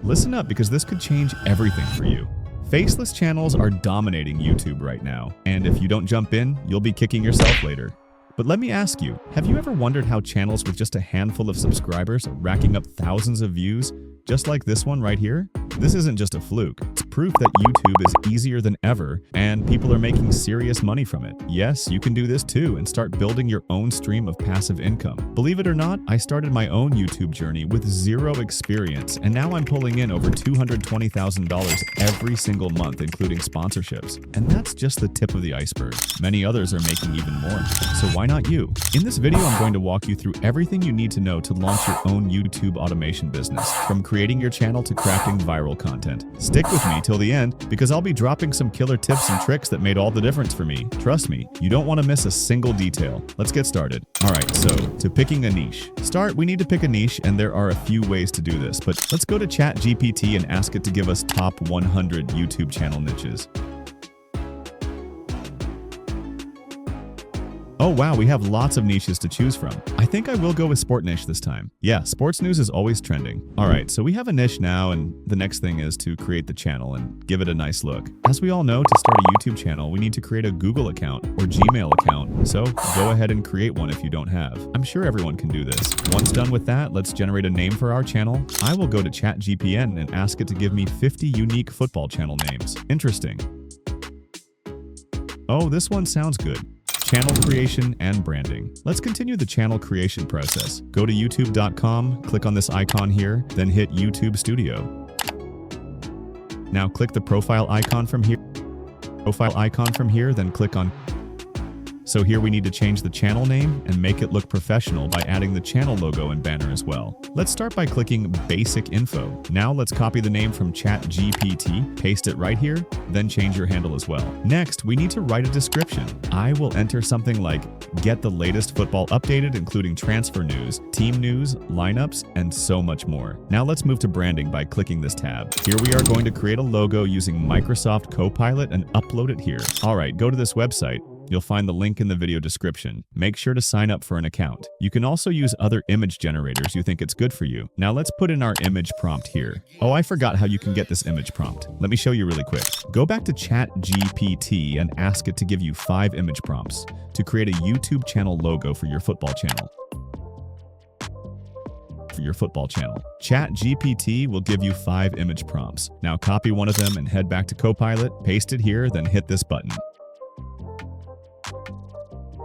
Listen up because this could change everything for you. Faceless channels are dominating YouTube right now, and if you don't jump in, you'll be kicking yourself later. But let me ask you, have you ever wondered how channels with just a handful of subscribers are racking up thousands of views, just like this one right here? This isn't just a fluke. It's proof that YouTube is easier than ever, and people are making serious money from it. Yes, you can do this too and start building your own stream of passive income. Believe it or not, I started my own YouTube journey with zero experience, and now I'm pulling in over $220,000 every single month, including sponsorships. And that's just the tip of the iceberg. Many others are making even more. So why not you? In this video, I'm going to walk you through everything you need to know to launch your own YouTube automation business, from creating your channel to crafting viral content. Stick with me till the end because I'll be dropping some killer tips and tricks that made all the difference for me. Trust me, you don't want to miss a single detail. Let's get started. Alright, so to picking a niche. We need to pick a niche, and there are a few ways to do this, but let's go to ChatGPT and ask it to give us top 100 YouTube channel niches. Oh wow, we have lots of niches to choose from. I think I will go with sport niche this time. Yeah, sports news is always trending. Alright, so we have a niche now, and the next thing is to create the channel and give it a nice look. As we all know, to start a YouTube channel, we need to create a Google account or Gmail account, so go ahead and create one if you don't have. I'm sure everyone can do this. Once done with that, let's generate a name for our channel. I will go to ChatGPT and ask it to give me 50 unique football channel names. Interesting. Oh, this one sounds good. Channel creation and branding. Let's continue the channel creation process. Go to youtube.com, click on this icon here, then hit YouTube Studio. Now click the profile icon from here, then click on. So here we need to change the channel name and make it look professional by adding the channel logo and banner as well. Let's start by clicking Basic Info. Now let's copy the name from ChatGPT, paste it right here, then change your handle as well. Next, we need to write a description. I will enter something like, get the latest football updated, including transfer news, team news, lineups, and so much more. Now let's move to branding by clicking this tab. Here we are going to create a logo using Microsoft Copilot and upload it here. Alright, go to this website. You'll find the link in the video description. Make sure to sign up for an account. You can also use other image generators you think it's good for you. Now let's put in our image prompt here. Oh, I forgot how you can get this image prompt. Let me show you really quick. Go back to ChatGPT and ask it to give you 5 image prompts to create a YouTube channel logo for your football channel. ChatGPT will give you 5 image prompts. Now copy one of them and head back to Copilot, paste it here, then hit this button.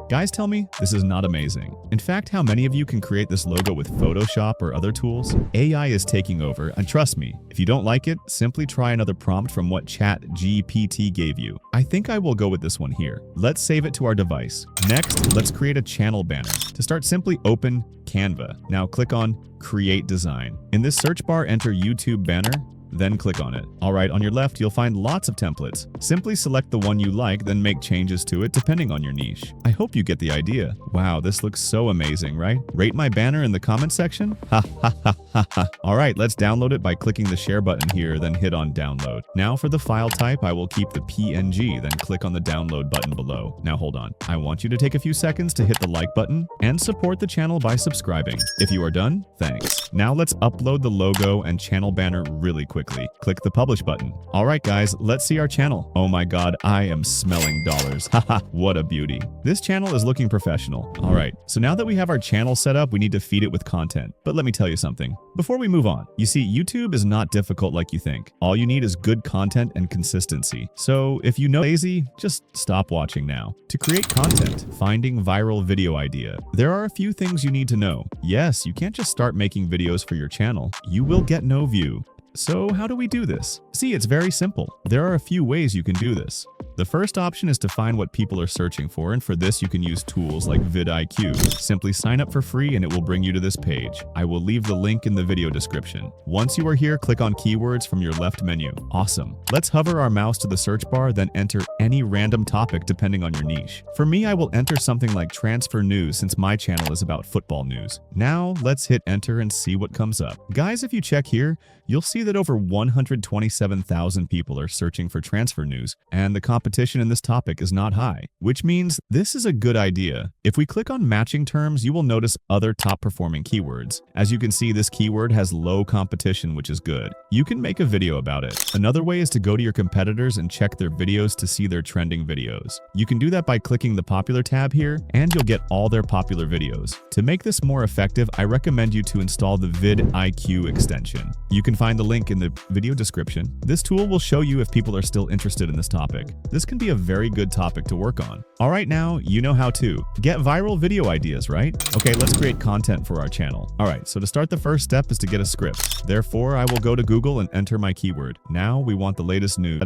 Guys, tell me, this is not amazing. In fact, how many of you can create this logo with Photoshop or other tools? AI is taking over, and trust me, if you don't like it, simply try another prompt from what ChatGPT gave you. I think I will go with this one here. Let's save it to our device. Next, let's create a channel banner. To start, simply open Canva. Now click on Create Design. In this search bar, enter YouTube banner, then click on it. Alright, on your left, you'll find lots of templates. Simply select the one you like, then make changes to it depending on your niche. I hope you get the idea. Wow, this looks so amazing, right? Rate my banner in the comment section? Ha ha ha ha ha. Alright, let's download it by clicking the share button here, then hit on download. Now for the file type, I will keep the PNG, then click on the download button below. Now hold on. I want you to take a few seconds to hit the like button and support the channel by subscribing. If you are done, thanks. Now let's upload the logo and channel banner really quickly. Click the publish button. Alright guys, let's see our channel. Oh my god, I am smelling dollars. Haha, what a beauty. This channel is looking professional. Alright, so now that we have our channel set up, we need to feed it with content. But let me tell you something. Before we move on, you see, YouTube is not difficult like you think. All you need is good content and consistency. So if you know lazy, just stop watching now. To create content, finding viral video idea. There are a few things you need to know. Yes, you can't just start making videos for your channel. You will get no view. So how do we do this? See, it's very simple. There are a few ways you can do this. The first option is to find what people are searching for, and for this you can use tools like vidIQ. Simply sign up for free and it will bring you to this page. I will leave the link in the video description. Once you are here, click on keywords from your left menu. Awesome. Let's hover our mouse to the search bar, then enter any random topic depending on your niche. For me, I will enter something like transfer news since my channel is about football news. Now let's hit enter and see what comes up. Guys, if you check here, you'll see that over 127,000 people are searching for transfer news, and the competition competition in this topic is not high, which means this is a good idea. If we click on matching terms, you will notice other top performing keywords. As you can see, this keyword has low competition, which is good. You can make a video about it. Another way is to go to your competitors and check their videos to see their trending videos. You can do that by clicking the popular tab here, and you'll get all their popular videos. To make this more effective, I recommend you to install the vidIQ extension. You can find the link in the video description. This tool will show you if people are still interested in this topic. This can be a very good topic to work on. All right, now you know how to get viral video ideas, right? Okay, let's create content for our channel. All right, so to start, the first step is to get a script. Therefore, I will go to Google and enter my keyword. Now we want the latest news.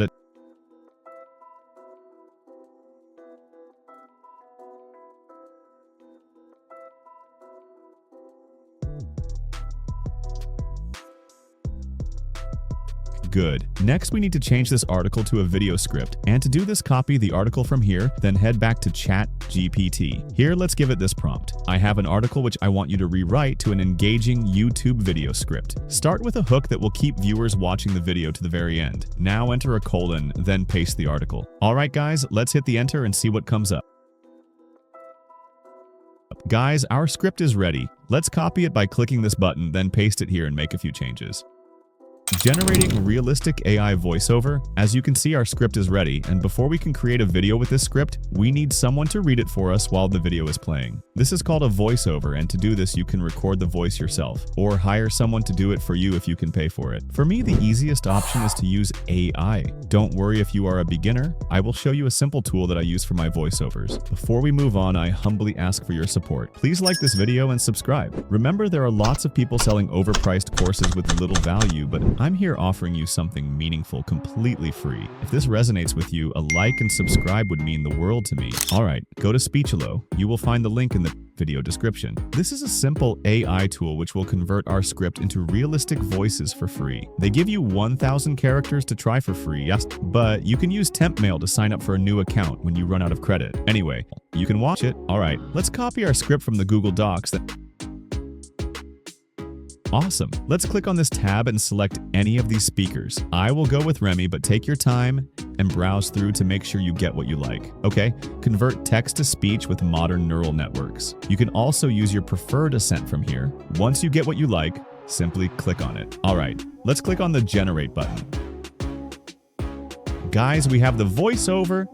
Good. Next, we need to change this article to a video script. And to do this, copy the article from here, then head back to ChatGPT. Here, let's give it this prompt. I have an article which I want you to rewrite to an engaging YouTube video script. Start with a hook that will keep viewers watching the video to the very end. Now enter a colon, then paste the article. All right, guys, let's hit the enter and see what comes up. Guys, our script is ready. Let's copy it by clicking this button, then paste it here and make a few changes. Generating realistic AI voiceover. As you can see, our script is ready, and before we can create a video with this script, we need someone to read it for us while the video is playing. This is called a voiceover, and to do this, you can record the voice yourself, or hire someone to do it for you if you can pay for it. For me, the easiest option is to use AI. Don't worry if you are a beginner. I will show you a simple tool that I use for my voiceovers. Before we move on, I humbly ask for your support. Please like this video and subscribe. Remember, there are lots of people selling overpriced courses with little value, but I'm here offering you something meaningful completely free. If this resonates with you, a like and subscribe would mean the world to me. Alright, go to Speechelo. You will find the link in the video description. This is a simple AI tool which will convert our script into realistic voices for free. They give you 1,000 characters to try for free, yes, but you can use temp mail to sign up for a new account when you run out of credit. Anyway, you can watch it. Alright, let's copy our script from the Google Docs. Awesome. Let's click on this tab and select any of these speakers. I will go with Remy, but take your time and browse through to make sure you get what you like. Okay, convert text to speech with modern neural networks. You can also use your preferred accent from here. Once you get what you like, simply click on it. All right, let's click on the generate button. Guys, we have the voiceover.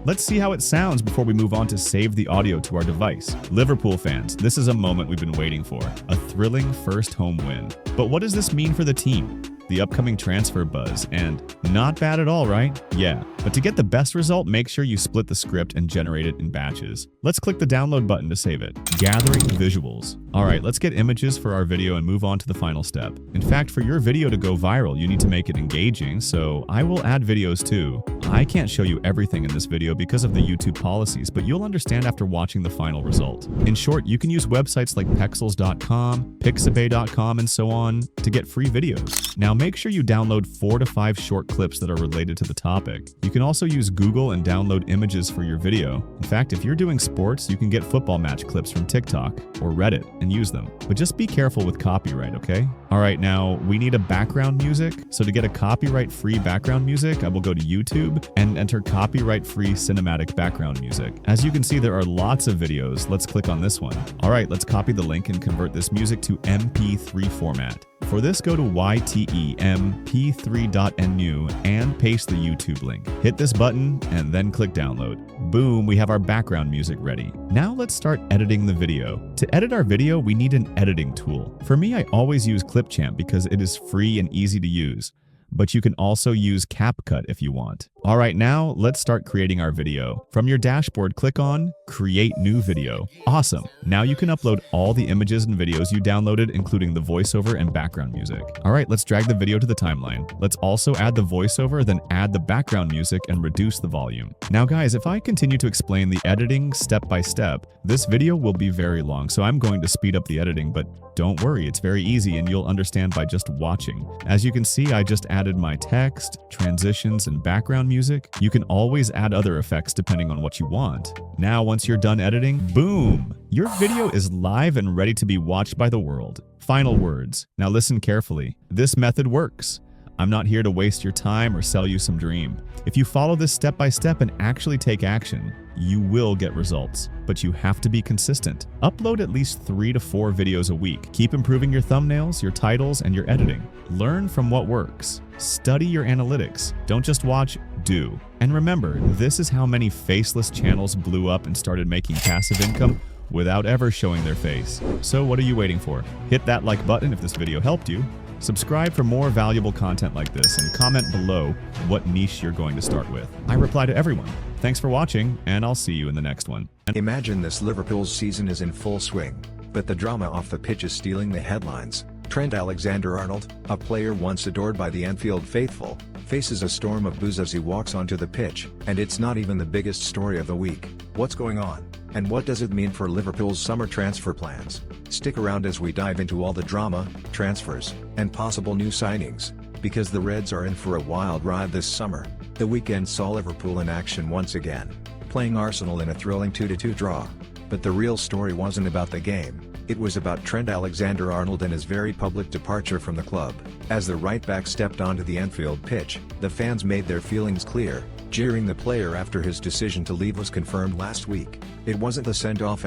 Let's see how it sounds before we move on to save the audio to our device. Liverpool fans, this is a moment we've been waiting for. A thrilling first home win. But what does this mean for the team? The upcoming transfer buzz, and not bad at all, right? Yeah, but to get the best result, make sure you split the script and generate it in batches. Let's click the download button to save it. Gathering visuals. All right, let's get images for our video and move on to the final step. In fact, for your video to go viral, you need to make it engaging, so I will add videos too. I can't show you everything in this video because of the YouTube policies, but you'll understand after watching the final result. In short, you can use websites like pexels.com, pixabay.com, and so on to get free videos. Now, make sure you download 4 to 5 short clips that are related to the topic. You can also use Google and download images for your video. In fact, if you're doing sports, you can get football match clips from TikTok or Reddit and use them. But just be careful with copyright, okay? All right, now we need a background music. So to get a copyright-free background music, I will go to YouTube and enter copyright-free cinematic background music. As you can see, there are lots of videos. Let's click on this one. All right, let's copy the link and convert this music to MP3 format. For this, go to ytemp3.nu and paste the YouTube link. Hit this button and then click download. Boom, we have our background music ready. Now let's start editing the video. To edit our video, we need an editing tool. For me, I always use Clipchamp because it is free and easy to use. But you can also use CapCut if you want. All right, now let's start creating our video. From your dashboard, click on Create New Video. Awesome. Now you can upload all the images and videos you downloaded, including the voiceover and background music. All right, let's drag the video to the timeline. Let's also add the voiceover, then add the background music and reduce the volume. Now guys, if I continue to explain the editing step by step, this video will be very long, so I'm going to speed up the editing, but don't worry, it's very easy and you'll understand by just watching. As you can see, I just added my text, transitions, and background music. You can always add other effects depending on what you want. Now, once you're done editing, boom! Your video is live and ready to be watched by the world. Final words. Now listen carefully. This method works. I'm not here to waste your time or sell you some dream. If you follow this step by step and actually take action, you will get results, but you have to be consistent. Upload at least 3 to 4 videos a week. Keep improving your thumbnails, your titles, and your editing. Learn from what works. Study your analytics. Don't just watch, do. And remember, this is how many faceless channels blew up and started making passive income without ever showing their face. So what are you waiting for? Hit that like button if this video helped you. Subscribe for more valuable content like this and comment below what niche you're going to start with. I reply to everyone. Thanks for watching, and I'll see you in the next one. Imagine this: Liverpool's season is in full swing, but the drama off the pitch is stealing the headlines. Trent Alexander-Arnold, a player once adored by the Anfield faithful, faces a storm of boos as he walks onto the pitch, and it's not even the biggest story of the week. What's going on? And what does it mean for Liverpool's summer transfer plans? Stick around as we dive into all the drama, transfers, and possible new signings, because the Reds are in for a wild ride this summer. The weekend saw Liverpool in action once again, playing Arsenal in a thrilling 2-2 draw. But the real story wasn't about the game, it was about Trent Alexander-Arnold and his very public departure from the club. As the right-back stepped onto the Anfield pitch, the fans made their feelings clear, jeering the player after his decision to leave was confirmed last week. It wasn't the send-off